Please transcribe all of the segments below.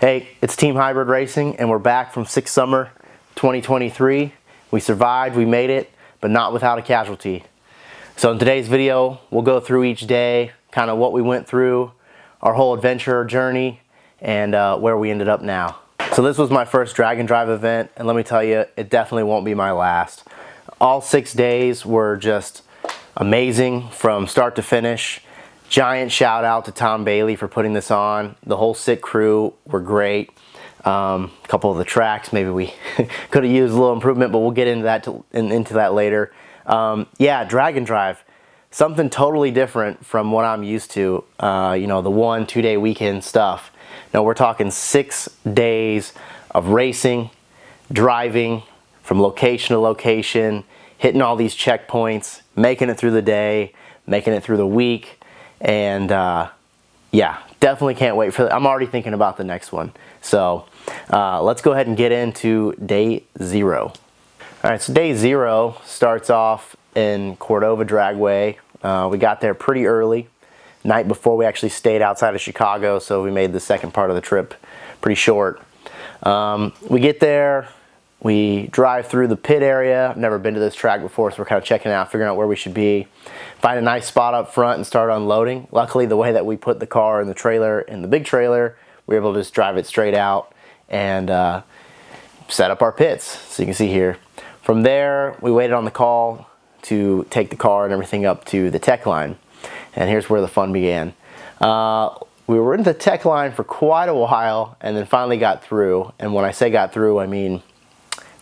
Hey, it's Team Hybrid Racing, and we're back from 6th Summer 2023. We survived, we made it, but not without a casualty. So in today's video, we'll go through each day, kind of what we went through, our whole adventure journey, and where we ended up now. So this was my first drag and drive event, and let me tell you, it definitely won't be my last. All 6 days were just amazing from start to finish. Giant shout out to Tom Bailey for putting this on. The whole SIT crew were great. A couple of the tracks, maybe we could have used a little improvement, but we'll get into that later. Yeah, drag and drive, something totally different from what I'm used to. You know, the 1-2 day weekend stuff. Now we're talking 6 days of racing, driving from location to location, hitting all these checkpoints, making it through the day, making it through the week. And yeah, definitely can't wait for that. I'm already thinking about the next one. So let's go ahead and get into day 0. All right, so day 0 starts off in Cordova Dragway. We got there pretty early, night before we actually stayed outside of Chicago, so we made the second part of the trip pretty short. We get there, we drive through the pit area. I've never been to this track before, so we're kind of checking it out, figuring out where we should be. Find a nice spot up front and start unloading. Luckily, the way that we put the car in the trailer, in the big trailer, we were able to just drive it straight out and set up our pits, so you can see here. From there, we waited on the call to take the car and everything up to the tech line. And here's where the fun began. We were in the tech line for quite a while and then finally got through. And when I say got through, I mean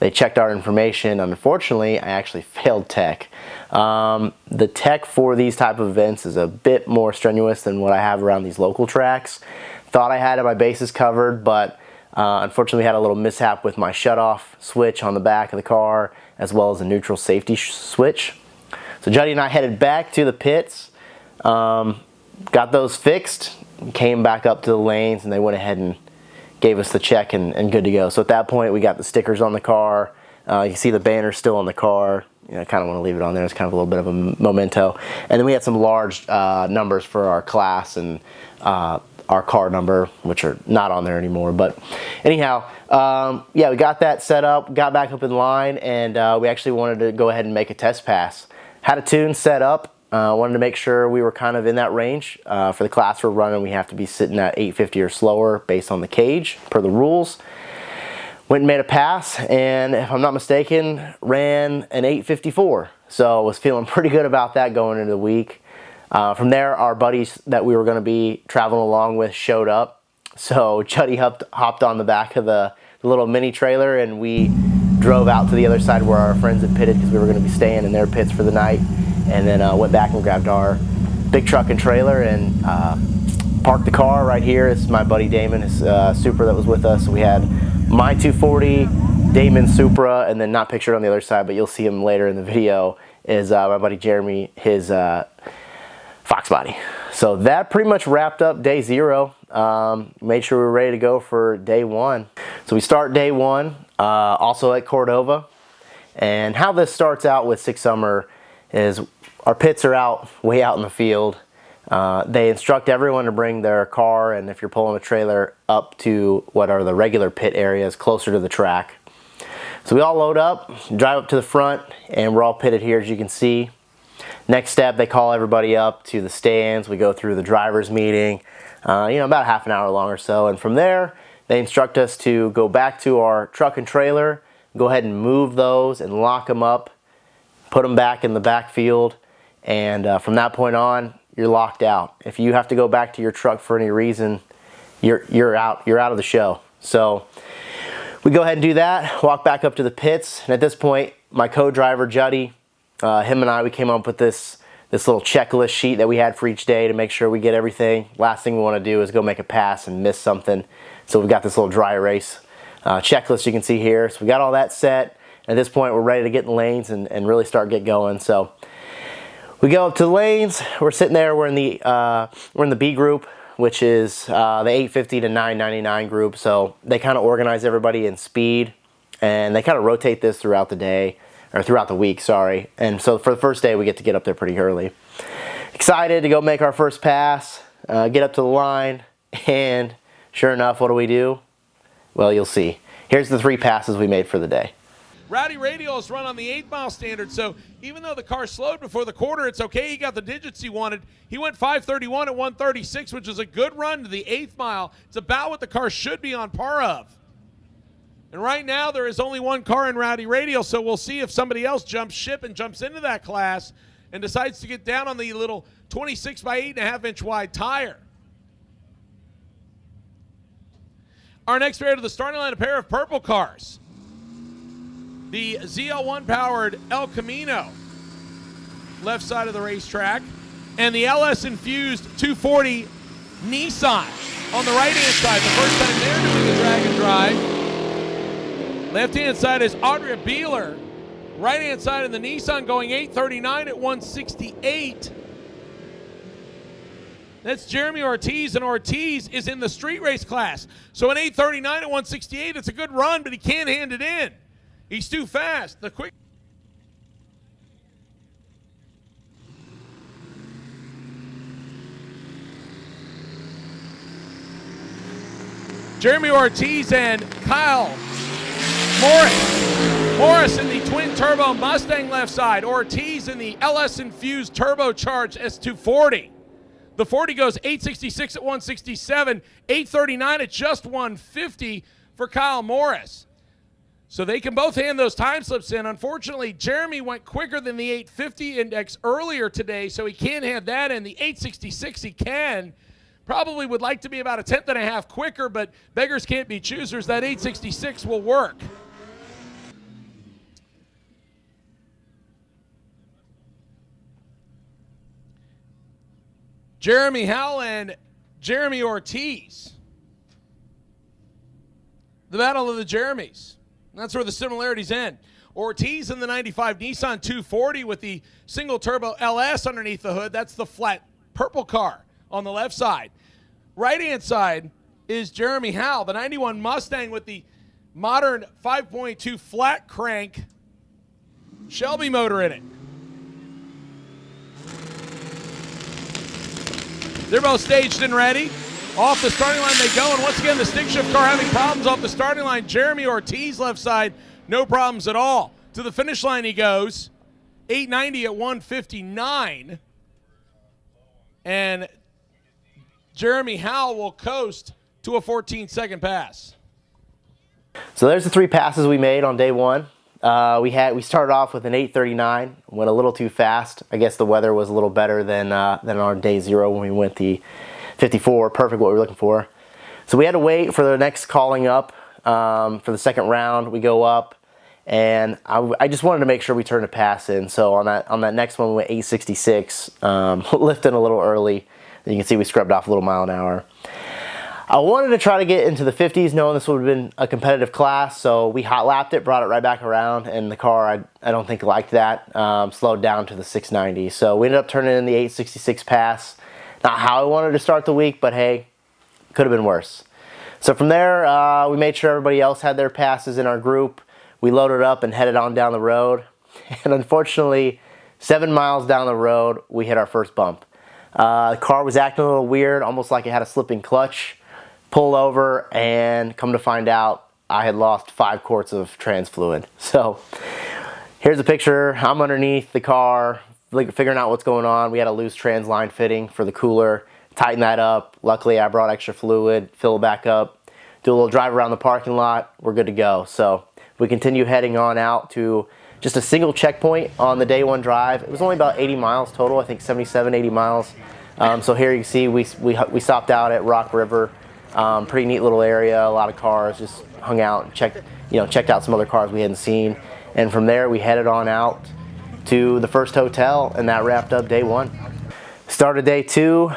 they checked our information. Unfortunately, I actually failed tech. The tech for these type of events is a bit more strenuous than what I have around these local tracks. Thought I had my bases covered, but unfortunately had a little mishap with my shutoff switch on the back of the car, as well as a neutral safety switch. So Juddy and I headed back to the pits, got those fixed, came back up to the lanes, and they went ahead and gave us the check and good to go. So at that point, we got the stickers on the car. You can see the banner still on the car. You know, I kind of want to leave it on there. It's kind of a little bit of a memento. And then we had some large numbers for our class and our car number, which are not on there anymore. But anyhow, yeah, we got that set up, got back up in line, and we actually wanted to go ahead and make a test pass. Had a tune set up. Wanted to make sure we were kind of in that range. For the class we're running, we have to be sitting at 850 or slower based on the cage, per the rules. Went and made a pass, and if I'm not mistaken, ran an 854. So I was feeling pretty good about that going into the week. From there, our buddies that we were going to be traveling along with showed up. So Juddy hopped on the back of the little mini trailer, and we drove out to the other side where our friends had pitted, because we were going to be staying in their pits for the night. And then went back and grabbed our big truck and trailer and parked the car right here. This is my buddy Damon, his Supra that was with us. So we had my 240, Damon's Supra, and then not pictured on the other side, but you'll see him later in the video, is my buddy Jeremy, his Fox body. So that pretty much wrapped up day 0. Made sure we were ready to go for day 1. So we start day 1 also at Cordova. And how this starts out with 6th Summer is our pits are way out in the field. They instruct everyone to bring their car, and if you're pulling a trailer, up to what are the regular pit areas closer to the track. So we all load up, drive up to the front, and we're all pitted here, as you can see. Next step, they call everybody up to the stands. We go through the driver's meeting, you know, about half an hour long or so. And from there, they instruct us to go back to our truck and trailer, go ahead and move those and lock them up, put them back in the backfield, and from that point on, you're locked out. If you have to go back to your truck for any reason, you're out of the show. So we go ahead and do that, walk back up to the pits, and at this point, my co-driver Juddy, him and I, we came up with this little checklist sheet that we had for each day to make sure we get everything. Last thing we want to do is go make a pass and miss something. So we've got this little dry erase checklist you can see here. So we got all that set. At this point, we're ready to get in the lanes and really get going. So we go up to the lanes. We're sitting there. We're in the B group, which is the 850 to 999 group. So they kind of organize everybody in speed, and they kind of rotate this throughout the day, or throughout the week, sorry. And so for the first day, we get up there pretty early. Excited to go make our first pass, get up to the line, and sure enough, what do? Well, you'll see. Here's the 3 passes we made for the day. Rowdy Radial is run on the 8-mile standard, so even though the car slowed before the quarter, it's okay. He got the digits he wanted. He went 5:31 at 1:36, which is a good run to the 8th mile. It's about what the car should be on par of. And right now, there is only 1 car in Rowdy Radial, so we'll see if somebody else jumps ship and jumps into that class and decides to get down on the little 26 by 8.5 inch wide tire. Our next pair to the starting line, a pair of purple cars. The ZL1 powered El Camino, left side of the racetrack, and the LS infused 240 Nissan on the right hand side. The first time they're doing a drag and drive. Left hand side is Audrey Beeler. Right hand side of the Nissan going 8:39 at 1:68. That's Jeremy Ortiz, and Ortiz is in the street race class. So an 8:39 at 1:68, it's a good run, but he can't hand it in. He's too fast. The quick. Jeremy Ortiz and Kyle Morris. Morris in the twin turbo Mustang left side. Ortiz in the LS infused turbocharged S240. The 40 goes 8:66 at 1:67, 8:39 at just 1:50 for Kyle Morris. So they can both hand those time slips in. Unfortunately, Jeremy went quicker than the 850 index earlier today, so he can't hand that in. The 866 he can. Probably would like to be about a tenth and a half quicker, but beggars can't be choosers. That 866 will work. Jeremy Howell and Jeremy Ortiz. The battle of the Jeremys. That's where the similarities end. Ortiz in the 95 Nissan 240 with the single turbo LS underneath the hood. That's the flat purple car on the left side. Right-hand side is Jeremy Howell, the 91 Mustang with the modern 5.2 flat crank Shelby motor in it. They're both staged and ready. Off the starting line they go, and once again, the stick shift car having problems off the starting line. Jeremy Ortiz left side, no problems at all. To the finish line he goes, 890 at 159. And Jeremy Howell will coast to a 14-second pass. So there's the 3 passes we made on day 1. We started off with an 8:39, went a little too fast. I guess the weather was a little better than on day 0 when we went the 54, perfect what we were looking for. So we had to wait for the next calling up for the second round. We go up, and I just wanted to make sure we turned a pass in. So on that next one, we went 866, lifting a little early. You can see we scrubbed off a little mile an hour. I wanted to try to get into the 50s, knowing this would have been a competitive class, so we hot lapped it, brought it right back around, and the car, I don't think liked that, slowed down to the 690. So we ended up turning in the 866 pass. Not how I wanted to start the week, but hey, could have been worse. So from there, we made sure everybody else had their passes in our group. We loaded up and headed on down the road. And unfortunately, 7 miles down the road, we hit our first bump. The car was acting a little weird, almost like it had a slipping clutch. Pulled over, and come to find out, I had lost 5 quarts of trans fluid. So here's a picture. I'm underneath the car, figuring out what's going on. We had a loose trans line fitting for the cooler. Tighten that up. Luckily, I brought extra fluid, fill it back up, do a little drive around the parking lot. We're good to go. So we continue heading on out to just a single checkpoint on the day 1 drive. It was only about 80 miles total, I think 77, 80 miles. So here you can see we stopped out at Rock River. Pretty neat little area, a lot of cars, just hung out and checked out some other cars we hadn't seen. And from there we headed on out to the first hotel, and that wrapped up day 1. Started day 2,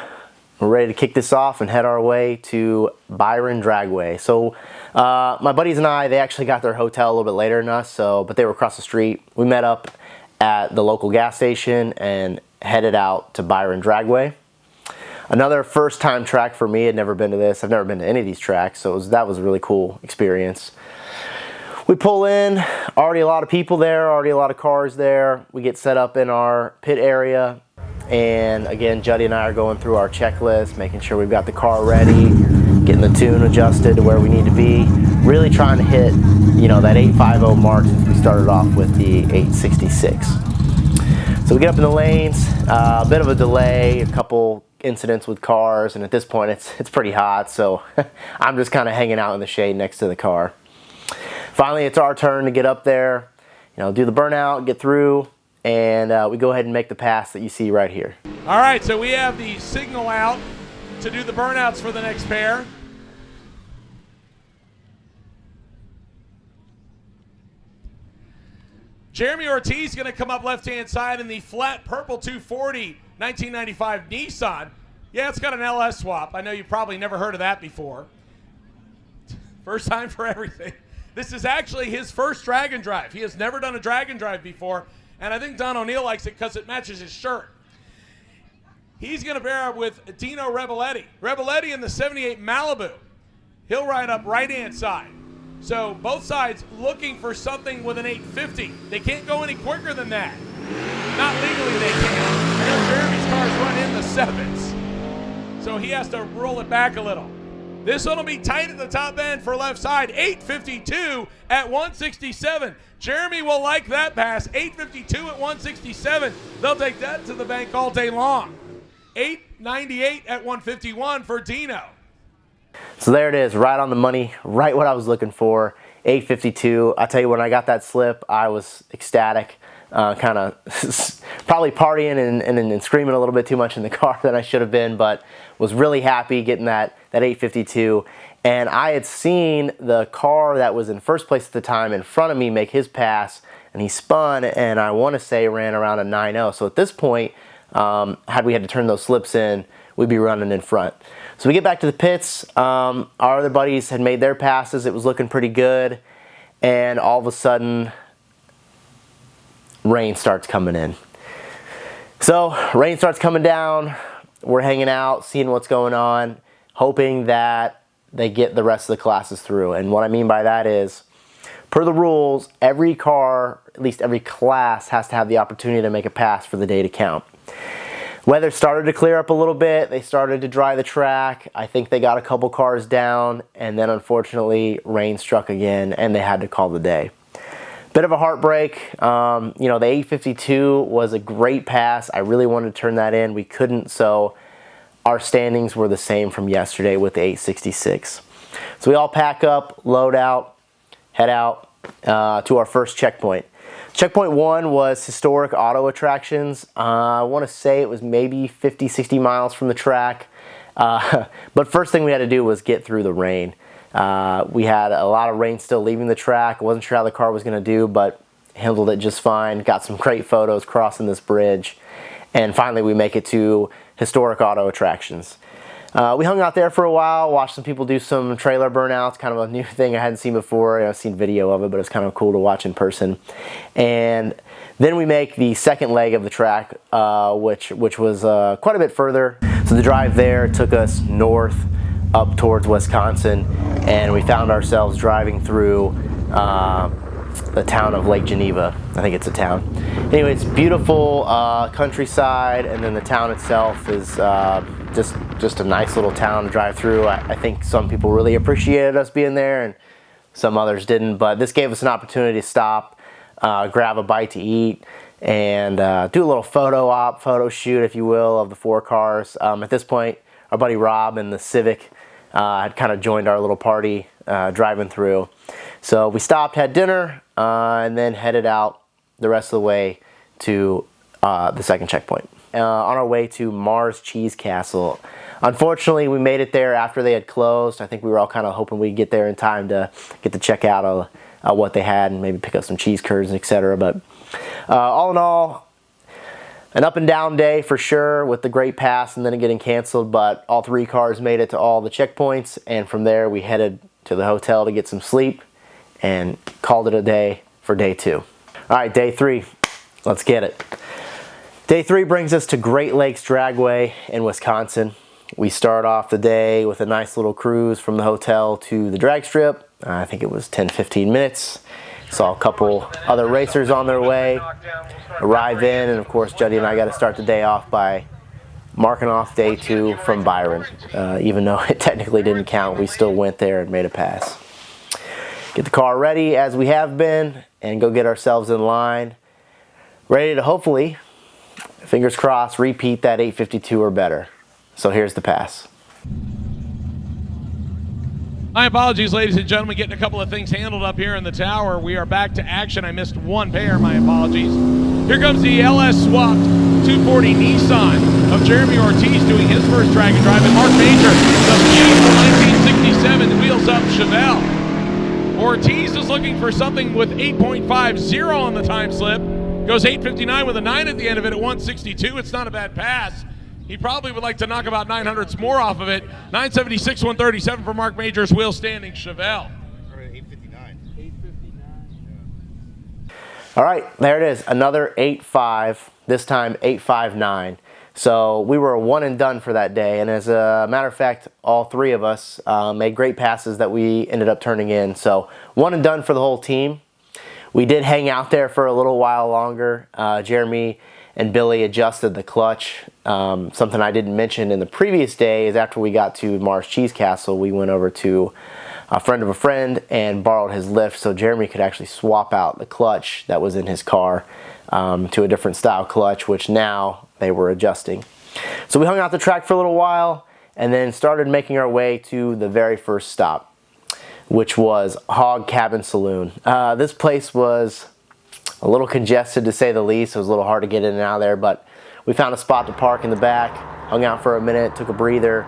we're ready to kick this off and head our way to Byron Dragway. So my buddies and I, they actually got their hotel a little bit later than us, but they were across the street. We met up at the local gas station and headed out to Byron Dragway. Another first-time track for me. I'd never been to this. I've never been to any of these tracks, so that was a really cool experience. We pull in, already a lot of people there, already a lot of cars there. We get set up in our pit area, and again, Juddy and I are going through our checklist, making sure we've got the car ready, getting the tune adjusted to where we need to be. really trying to hit, you know, that 850 mark since we started off with the 866. So we get up in the lanes, a bit of a delay, a couple incidents with cars, and at this point it's pretty hot, so I'm just kind of hanging out in the shade next to the car. Finally, it's our turn to get up there, you know, do the burnout, get through, and we go ahead and make the pass that you see right here. All right, so we have the signal out to do the burnouts for the next pair. Jeremy Ortiz is going to come up left-hand side in the flat purple 240 1995 Nissan. Yeah, it's got an LS swap. I know you've probably never heard of that before. First time for everything. This is actually his first drag and drive. He has never done a drag and drive before, and I think Don O'Neill likes it because it matches his shirt. He's going to pair up with Dino Rebelletti. Rebelletti in the 78 Malibu. He'll ride up right-hand side. So both sides looking for something with an 850. They can't go any quicker than that. Not legally they can't. I know Jeremy's cars run in the sevens. So he has to roll it back a little. This one will be tight at the top end for left side. 852 at 167. Jeremy will like that pass. 852 at 167. They'll take that to the bank all day long. 898 at 151 for Dino. So there it is, right on the money, right what I was looking for, 852. I tell you, when I got that slip, I was ecstatic, kind of probably partying and screaming a little bit too much in the car than I should have been, but was really happy getting that 852. And I had seen the car that was in first place at the time in front of me make his pass, and he spun, and I want to say ran around a 9.0. So at this point, had we had to turn those slips in, we'd be running in front. So we get back to the pits. Our other buddies had made their passes. It was looking pretty good. And all of a sudden, rain starts coming in. So rain starts coming down. We're hanging out, seeing what's going on, hoping that they get the rest of the classes through. And what I mean by that is, per the rules, every car, at least every class, has to have the opportunity to make a pass for the day to count. Weather started to clear up a little bit. They started to dry the track. I think they got a couple cars down, and then unfortunately rain struck again and they had to call the day. Bit of a heartbreak. You know, the 852 was a great pass. I really wanted to turn that in. We couldn't, so our standings were the same from yesterday with the 866. So we all pack up, load out, head out to our first checkpoint. Checkpoint 1 was historic auto attractions. I want to say it was maybe 50, 60 miles from the track. But first thing we had to do was get through the rain. We had a lot of rain still leaving the track. I wasn't sure how the car was going to do, but handled it just fine. Got some great photos crossing this bridge. And finally we make it to historic auto attractions. We hung out there for a while, watched some people do some trailer burnouts, kind of a new thing I hadn't seen before. I've seen video of it, but it's kind of cool to watch in person. And then we make the second leg of the track, which was quite a bit further. So the drive there took us north up towards Wisconsin, and we found ourselves driving through the town of Lake Geneva. I think it's a town. Anyway, it's beautiful countryside, and then the town itself is just a nice little town to drive through. I think some people really appreciated us being there, and some others didn't, but this gave us an opportunity to stop, grab a bite to eat, and do a little photo shoot, if you will, of the four cars. At this point, our buddy Rob and the Civic had kind of joined our little party driving through. So we stopped, had dinner, and then headed out the rest of the way to the second checkpoint. On our way to Mars Cheese Castle. Unfortunately, we made it there after they had closed. I think we were all kind of hoping we'd get there in time to get to check out what they had and maybe pick up some cheese curds, etc. But all in all, an up and down day for sure, with the great pass and then it getting canceled, but all three cars made it to all the checkpoints, and from there we headed to the hotel to get some sleep and called it a day for day 2. All right, day 3, let's get it. Day 3 brings us to Great Lakes Dragway in Wisconsin. We start off the day with a nice little cruise from the hotel to the drag strip. I think it was 10-15 minutes. Saw a couple other racers on their way, arrive in, and of course Juddy and I got to start the day off by marking off day 2 from Byron. Even though it technically didn't count, we still went there and made a pass. get the car ready as we have been, and go get ourselves in line, ready to hopefully, fingers crossed, repeat that 852 or better. So here's the pass. My apologies, ladies and gentlemen, getting a couple of things handled up here in the tower. We are back to action. I missed one pair, my apologies. Here comes the LS swapped 240 Nissan of Jeremy Ortiz doing his first drag and drive, and Mark Major, the beautiful 1967 Wheels Up Chevelle. Ortiz is looking for something with 8.50 on the time slip. Goes 8:59 with a 9 at the end of it at 162. It's not a bad pass. He probably would like to knock about 900s more off of it. 976, 137 for Mark Major's wheel standing Chevelle. 859. 859. All right, there it is. Another 8.5, this time 8.59. So we were one and done for that day. And as a matter of fact, all three of us made great passes that we ended up turning in. So one and done for the whole team. We did hang out there for a little while longer. Jeremy and Billy adjusted the clutch. Something I didn't mention in the previous day is after we got to Mars Cheese Castle, we went over to a friend of a friend and borrowed his lift so Jeremy could actually swap out the clutch that was in his car to a different style clutch, which now they were adjusting. So we hung out the track for a little while and then started making our way to the very first stop, which was Hog Cabin Saloon. This place was a little congested, to say the least. It was a little hard to get in and out of there, but we found a spot to park in the back, hung out for a minute, took a breather,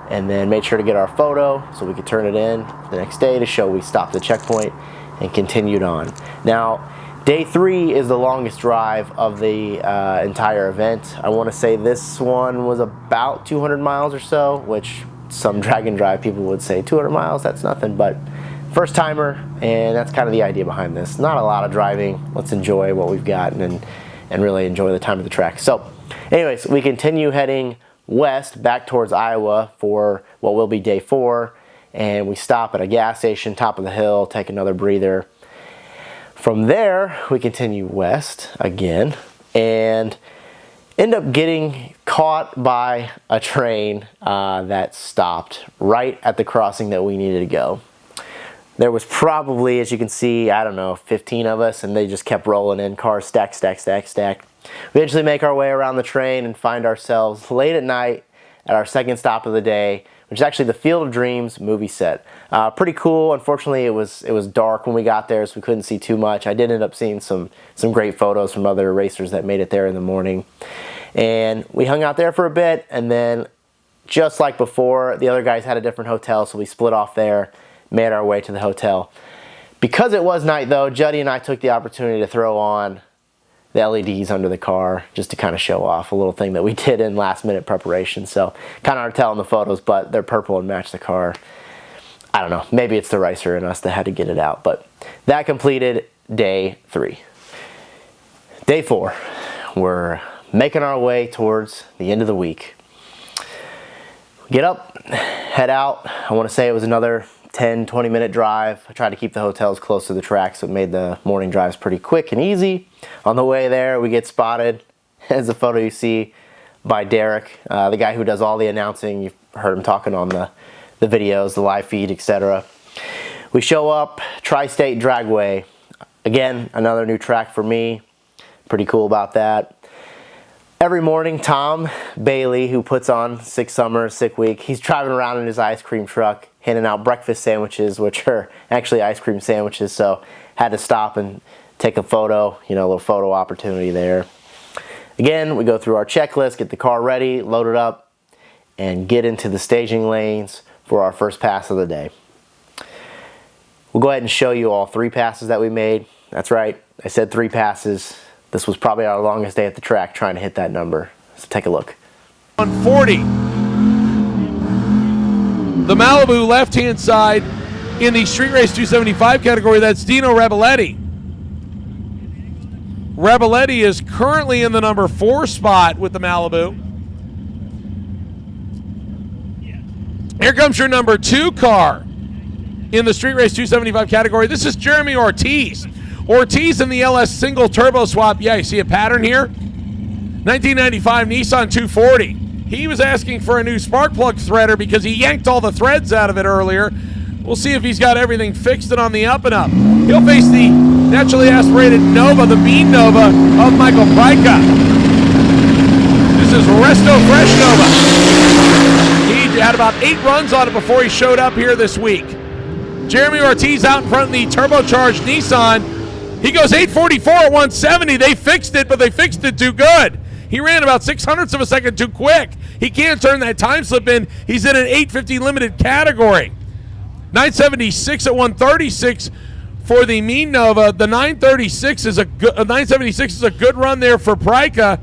and then made sure to get our photo so we could turn it in the next day to show we stopped the checkpoint and continued on. Now, day 3 is the longest drive of the entire event. I want to say this one was about 200 miles or so, which some drag and drive people would say 200 miles, that's nothing, but first timer, and that's kind of the idea behind this. Not a lot of driving. Let's enjoy what we've got and really enjoy the time of the track. So anyways, we continue heading west back towards Iowa for what will be day 4, and we stop at a gas station, top of the hill, take another breather. From there, we continue west again and end up getting caught by a train that stopped right at the crossing that we needed to go. There was probably, as you can see, I don't know, 15 of us, and they just kept rolling in, cars stacked, stacked, stacked, stacked. We eventually make our way around the train and find ourselves late at night at our second stop of the day, which is actually the Field of Dreams movie set. Pretty cool. Unfortunately, it was dark when we got there, so we couldn't see too much. I did end up seeing some great photos from other racers that made it there in the morning. And we hung out there for a bit, and then just like before, the other guys had a different hotel, so we split off there, made our way to the hotel. Because it was night though, Juddy and I took the opportunity to throw on the LEDs under the car just to kind of show off a little thing that we did in last minute preparation. So kind of hard to tell in the photos, but they're purple and match the car. I don't know, maybe it's the racer in us that had to get it out, but that completed day 3. Day 4, we're making our way towards the end of the week. Get up, head out. I want to say it was another 10-20 minute drive. I tried to keep the hotels close to the track, so it made the morning drives pretty quick and easy. On the way there, we get spotted. As the photo you see by Derek, the guy who does all the announcing. You've heard him talking on the videos, the live feed, etc. We show up, Tri-State Dragway. Again, another new track for me. Pretty cool about that. Every morning, Tom Bailey, who puts on Sick Summer, Sick Week, he's driving around in his ice cream truck, handing out breakfast sandwiches, which are actually ice cream sandwiches, so had to stop and take a photo, a little photo opportunity there. Again, we go through our checklist, get the car ready, load it up, and get into the staging lanes for our first pass of the day. We'll go ahead and show you all 3 passes that we made. That's right, I said 3 passes. This was probably our longest day at the track trying to hit that number. So take a look. 140. The Malibu left-hand side in the Street Race 275 category, that's Dino Rebelletti. Rebelletti is currently in the number 4 spot with the Malibu. Here comes your number 2 car in the Street Race 275 category. This is Jeremy Ortiz. Ortiz in the LS single turbo swap. Yeah, you see a pattern here? 1995 Nissan 240. He was asking for a new spark plug threader because he yanked all the threads out of it earlier. We'll see if he's got everything fixed and on the up and up. He'll face the naturally aspirated Nova, the Mean Nova of Michael Pryka. This is Resto Fresh Nova. He had about 8 runs on it before he showed up here this week. Jeremy Ortiz out in front of the turbocharged Nissan. He goes 844 at 170. They fixed it, but they fixed it too good. He ran about 600ths of a second too quick. He can't turn that time slip in. He's in an 850 limited category. 976 at 136 for the Mean Nova. The 976 is a good 976 is a good run there for Pryka.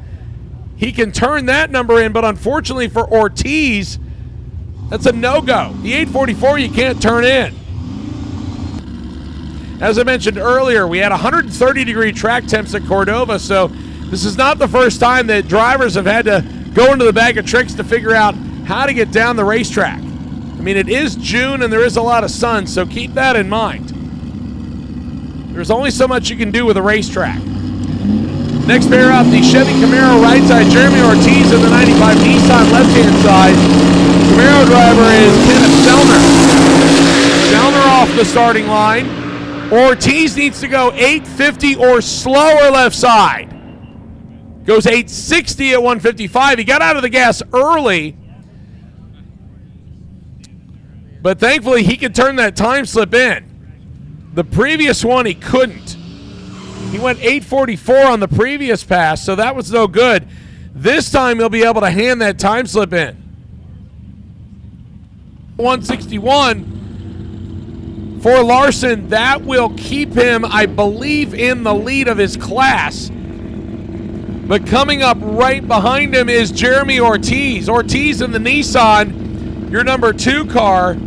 He can turn that number in, but unfortunately for Ortiz, that's a no-go. The 844 you can't turn in. As I mentioned earlier, we had 130-degree track temps at Cordova, so this is not the first time that drivers have had to go into the bag of tricks to figure out how to get down the racetrack. I mean, it is June and there is a lot of sun, so keep that in mind. There's only so much you can do with a racetrack. Next pair up, the Chevy Camaro right side, Jeremy Ortiz in the 95 Nissan left-hand side. Camaro driver is Kenneth Zellner. Zellner off the starting line. Ortiz needs to go 850 or slower left side. Goes 860 at 155. He got out of the gas early, but thankfully he could turn that time slip in. The previous one he couldn't. He went 844 on the previous pass, so that was no good. This time he'll be able to hand that time slip in. 161 for Larson. That will keep him, I believe, in the lead of his class. But coming up right behind him is Jeremy Ortiz. Ortiz in the Nissan, your number 2 car.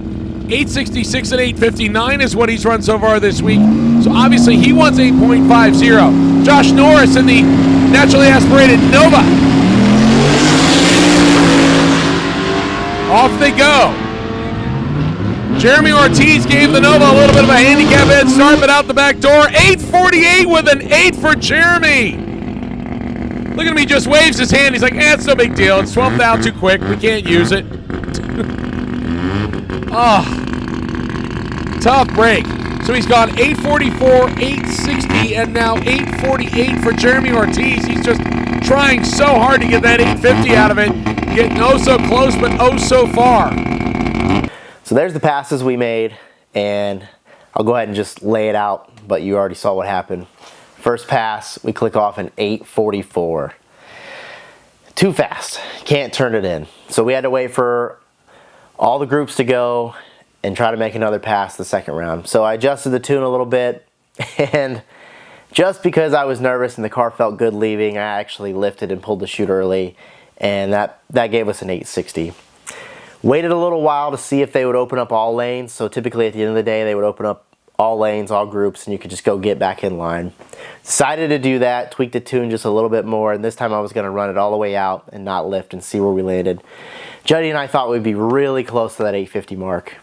866 and 859 is what he's run so far this week. So obviously he wants 8.50. Josh Norris in the naturally aspirated Nova. Off they go. Jeremy Ortiz gave the Nova a little bit of a handicap head start, but out the back door. 848 with an 8 for Jeremy. Look at him, he just waves his hand. He's like, it's no big deal. It's 12th out too quick. We can't use it. Oh, tough break. So he's gone 844, 860, and now 848 for Jeremy Ortiz. He's just trying so hard to get that 850 out of it. Getting oh so close, but oh so far. So there's the passes we made, and I'll go ahead and just lay it out, but you already saw what happened. First pass, we click off an 844. Too fast, can't turn it in. So we had to wait for all the groups to go and try to make another pass the second round. So I adjusted the tune a little bit, and just because I was nervous and the car felt good leaving, I actually lifted and pulled the chute early, and that gave us an 860. Waited a little while to see if they would open up all lanes. So typically at the end of the day, they would open up all lanes, all groups, and you could just go get back in line. Decided to do that, tweaked the tune just a little bit more, and this time I was going to run it all the way out and not lift and see where we landed. Juddy and I thought we'd be really close to that 850 mark.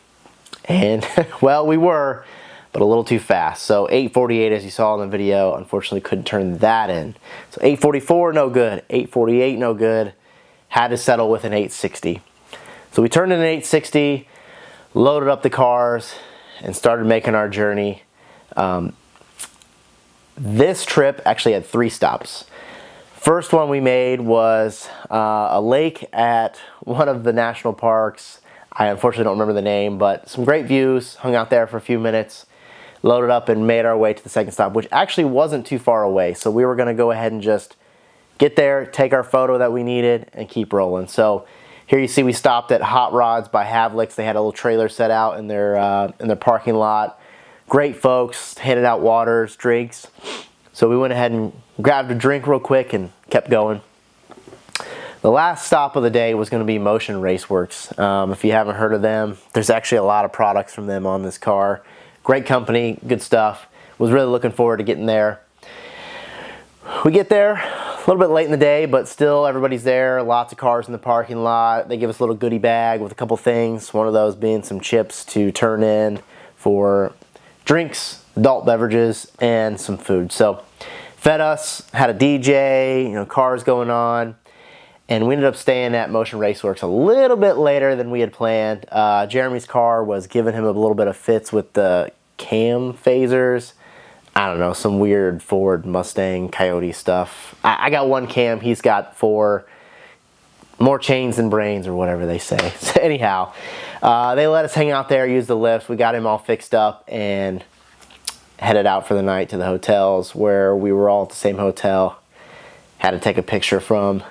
And, well, we were, but a little too fast. So 848, as you saw in the video, unfortunately couldn't turn that in. So 844, no good. 848, no good. Had to settle with an 860. So we turned in an 860, loaded up the cars, and started making our journey. This trip actually had 3 stops. First one we made was a lake at one of the national parks. I unfortunately don't remember the name, but some great views. Hung out there for a few minutes, loaded up, and made our way to the second stop, which actually wasn't too far away. So we were going to go ahead and just get there, take our photo that we needed, and keep rolling. So here you see we stopped at Hot Rods by Havlicks. They had a little trailer set out in their parking lot. Great folks, handed out waters, drinks. So we went ahead and grabbed a drink real quick and kept going. The last stop of the day was going to be Motion Raceworks. If you haven't heard of them, there's actually a lot of products from them on this car. Great company, good stuff. Was really looking forward to getting there. We get there a little bit late in the day, but still everybody's there. Lots of cars in the parking lot. They give us a little goodie bag with a couple things. One of those being some chips to turn in for drinks, adult beverages, and some food. So fed us, had a DJ, cars going on. and we ended up staying at Motion Raceworks a little bit later than we had planned. Jeremy's car was giving him a little bit of fits with the cam phasers. I don't know, some weird Ford Mustang Coyote stuff. I got one cam, he's got 4. More chains than brains, or whatever they say. So anyhow, they let us hang out there, use the lifts. We got him all fixed up and headed out for the night to the hotels, where we were all at the same hotel. Had to take a picture from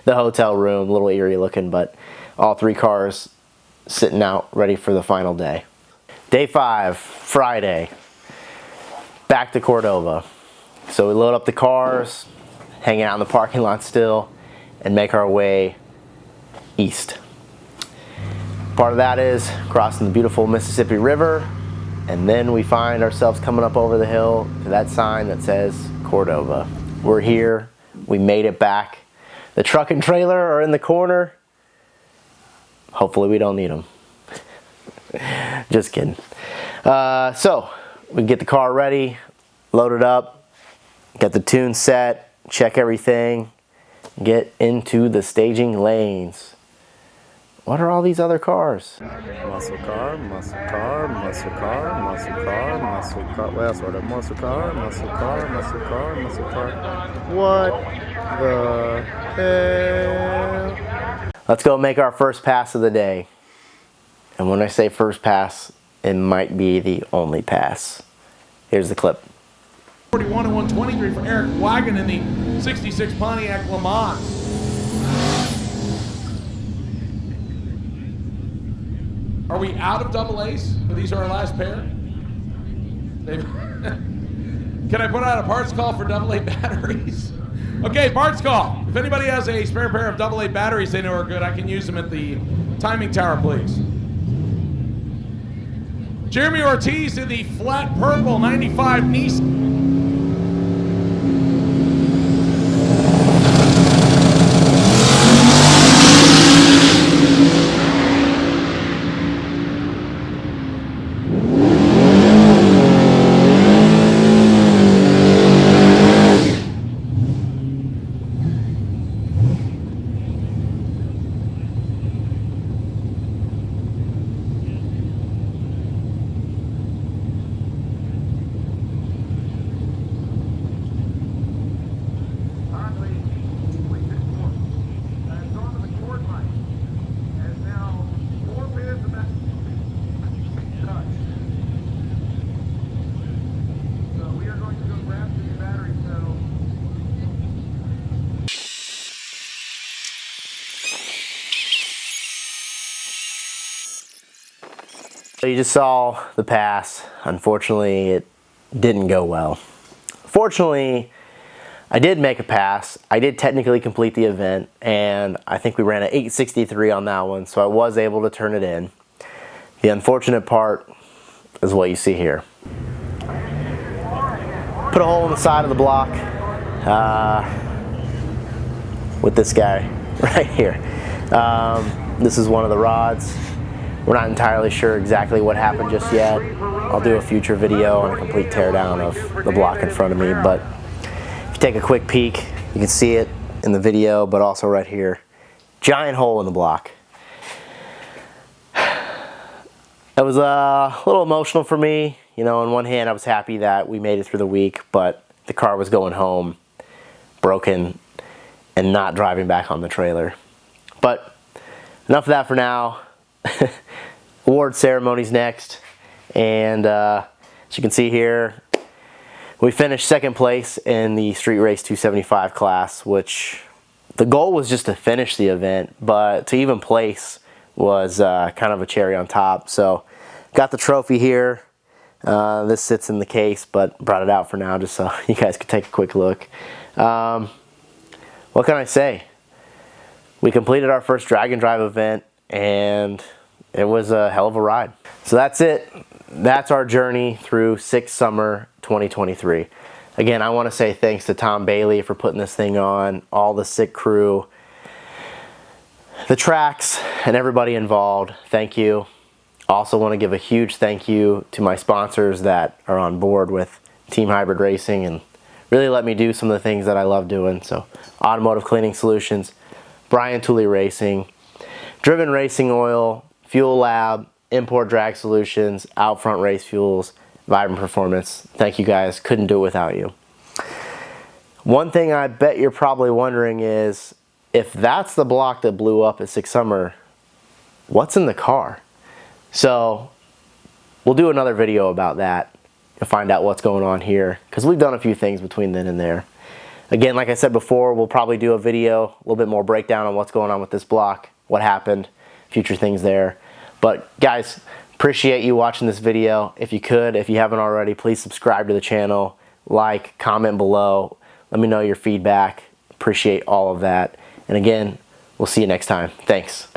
the hotel room, a little eerie looking, but all 3 cars sitting out ready for the final day. Day 5, Friday, back to Cordova. So we load up the cars, hang out in the parking lot still, and make our way east. Part of that is crossing the beautiful Mississippi River, and then we find ourselves coming up over the hill to that sign that says Cordova. We're here, we made it back. The truck and trailer are in the corner. Hopefully we don't need them. Just kidding. So we get the car ready, load it up, get the tune set, check everything, get into the staging lanes. What are all these other cars? Muscle car, muscle car, muscle car, muscle car, muscle car. What else? What? Muscle car, muscle car, muscle car, muscle car. What the hell? Let's go make our first pass of the day. And when I say first pass, it might be the only pass. Here's the clip. 41 and 123 for Eric Wagon in the 66 Pontiac Le Mans. Are we out of double A's? Are these our last pair? Can I put out a parts call for double A batteries? Okay, parts call. If anybody has a spare pair of double A batteries they know are good, I can use them at the timing tower, please. Jeremy Ortiz in the flat purple 95 Nissan. So you just saw the pass. Unfortunately, it didn't go well. Fortunately, I did make a pass. I did technically complete the event, and I think we ran an 863 on that one, so I was able to turn it in. The unfortunate part is what you see here. Put a hole in the side of the block with this guy right here. This is one of the rods. We're not entirely sure exactly what happened just yet. I'll do a future video on a complete teardown of the block in front of me, but if you take a quick peek, you can see it in the video, but also right here. Giant hole in the block. It was a little emotional for me. You know, on one hand, I was happy that we made it through the week, but the car was going home, broken, and not driving back on the trailer. But enough of that for now. Award ceremony's next, and as you can see here, we finished second place in the Street Race 275 class, which the goal was just to finish the event, but to even place was kind of a cherry on top. So got the trophy here. This sits in the case, but brought it out for now just so you guys could take a quick look. What can I say? We completed our first drag and drive event, and it was a hell of a ride. So that's it. That's our journey through 6 Summer 2023. Again, I want to say thanks to Tom Bailey for putting this thing on, all the sick crew, the tracks, and everybody involved. Thank you. Also want to give a huge thank you to my sponsors that are on board with Team Hybrid Racing and really let me do some of the things that I love doing. So Automotive Cleaning Solutions, Brian Tooley Racing, Driven Racing Oil, Fuel Lab, Import Drag Solutions, Outfront Race Fuels, Vibrant Performance. Thank you guys. Couldn't do it without you. One thing I bet you're probably wondering is, if that's the block that blew up at Six Summer, what's in the car? So we'll do another video about that and find out what's going on here, because we've done a few things between then and there. Again, like I said before, we'll probably do a video, a little bit more breakdown on what's going on with this block, what happened, future things there. But guys, appreciate you watching this video. If you could, if you haven't already, please subscribe to the channel, like, comment below, let me know your feedback. Appreciate all of that. And again, we'll see you next time. Thanks.